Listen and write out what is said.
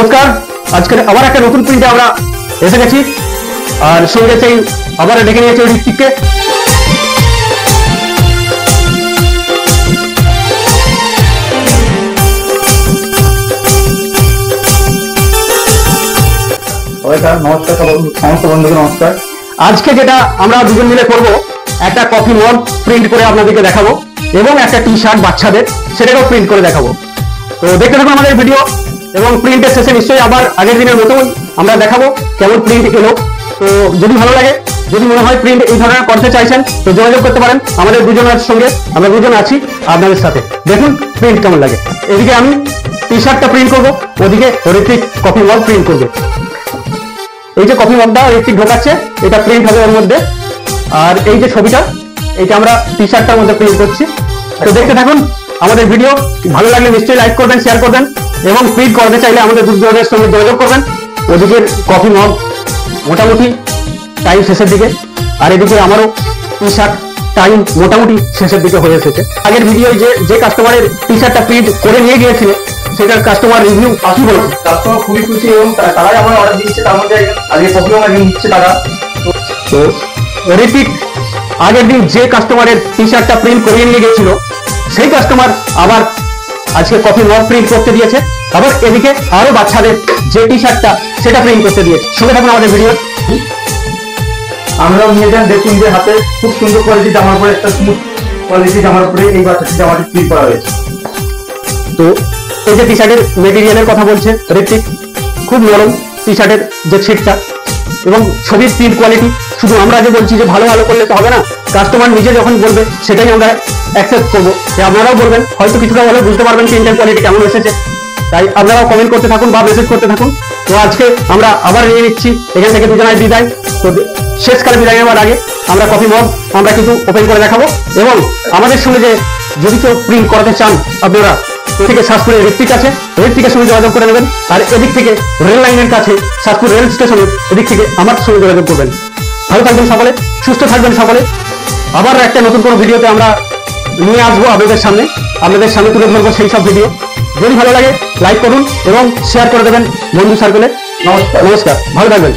নমস্কার, আজকে আবার একটা নতুন প্রিন্টে আমরা এসে গেছি। আর সঙ্গে সেই আবার ডেকে নিয়েছে ঋত্বিককে। নমস্কার সমস্ত বন্ধুকে নমস্কার। আজকে যেটা আমরা দুজন মিলে করব, একটা কফি মগ প্রিন্ট করে আপনাদেরকে দেখাবো এবং একটা টি শার্ট বাচ্চাদের, সেটাকেও প্রিন্ট করে দেখাবো। তো দেখতে থাকুন আমাদের ভিডিও এবং প্রিন্টের শেষে নিশ্চয়ই আবার আগের দিনের মতোই আমরা দেখাবো কেমন প্রিন্ট এলো। তো যদি ভালো লাগে, যদি মনে হয় প্রিন্ট এই ধরনের করতে চাইছেন, তো যোগাযোগ করতে পারেন আমাদের দুজনের সঙ্গে। আমরা দুজন আছি আপনাদের সাথে। দেখুন প্রিন্ট কেমন লাগে। এদিকে আমি টি শার্টটা প্রিন্ট করবো, ওদিকে ঋত্বিক কফি মগ প্রিন্ট করবে। এই যে কফি মগটা ঋত্বিক ঢোকাচ্ছে, এটা প্রিন্ট হবে ওর মধ্যে। আর এই যে ছবিটা, এটা আমরা টি শার্টটার মধ্যে প্রিন্ট করছি। তো দেখতে থাকুন আমাদের ভিডিও। ভালো লাগলে নিশ্চয়ই লাইক করবেন, শেয়ার করবেন এবং প্রিন্ট করতে চাইলে আমাদের দুজনের সঙ্গে যোগাযোগ করবেন। ওদিকে কফি মগ মোটামুটি টাইম শেষের দিকে, আর এদিকে আমারও টি শার্ট টাইম মোটামুটি শেষের দিকে হয়ে এসেছে। আগের ভিডিও যে কাস্টমারের টি শার্টটা প্রিন্ট করে নিয়ে গিয়েছিল, সেটার কাস্টমার রিভিউ আসি বলছে। কাস্টমার খুবই খুশি এবং তারাই আমার অর্ডার দিচ্ছে। তার মধ্যে আজকে কফি মগ একজন নিচ্ছে তারা। তো ঋত্বিক আগের দিন যে কাস্টমারের টি শার্টটা প্রিন্ট করিয়ে নিয়ে গেছিল, সেই কাস্টমার আবার আজকে কফি মগ প্রিন্ট করতে দিয়েছে। আবার এদিকে আরো বাচ্চাদের যে টি শার্টটা, সেটা প্রিন্ট করতে দিয়েছে। সঙ্গে থাকুন আমাদের ভিডিও। আমরাও নিয়ে যান, দেখুন যে হাতে খুব সুন্দর কোয়ালিটি জামার উপরে, একটা স্মুথ কোয়ালিটি জামার উপরে এই বাচ্চাটি জামাটি প্রিন্ট করা হয়েছে। তো এই যে টি শার্টের মেটেরিয়ালের কথা বলছে ঋত্বিক, খুব নরম টি শার্টের যে ছিটটা এবং ছবির প্রিন্ট কোয়ালিটি। শুধু আমরা যে বলছি যে ভালো ভালো করলে তো হবে না, কাস্টমার নিজে যখন বলবে সেটাই আমরা অ্যাকসেপ্ট করবো। আপনারাও বলবেন, হয়তো কিছুটা হলে বুঝতে পারবেন প্রিন্টের কোয়ালিটি কেমন এসেছে। তাই আপনারাও কমেন্ট করতে থাকুন বা মেসেজ করতে থাকুন। তো আজকে আমরা আবার নিয়ে নিচ্ছি এখান থেকে দুজনায় বিদায়। তো শেষকালে বিদায় নেওয়ার আগে আমরা কফি মগ আমরা কিন্তু ওপেন করে দেখাবো। এবং আমাদের সঙ্গে যে যদি কেউ প্রিন্ট করাতে চান, আপনারা থেকে শাসপুরের ঋত্বিক আছে, ঋত্বিকের সঙ্গে যোগাযোগ করে নেবেন। আর এদিক থেকে রেল লাইনের কাছে শাসপুর রেল স্টেশনের এদিক থেকে আমার সঙ্গে যোগাযোগ করবেন। ভালো থাকবেন সকলে, সুস্থ থাকবেন সকলে। আবার একটা নতুন কোনো ভিডিওতে আমরা নিয়ে আসবো আপনাদের সামনে তুলে ধরবো সেই সব ভিডিও। যদি ভালো লাগে লাইক করুন এবং শেয়ার করে দেবেন বন্ধু সার্কেলে। নমস্কার, ভালো থাকবেন।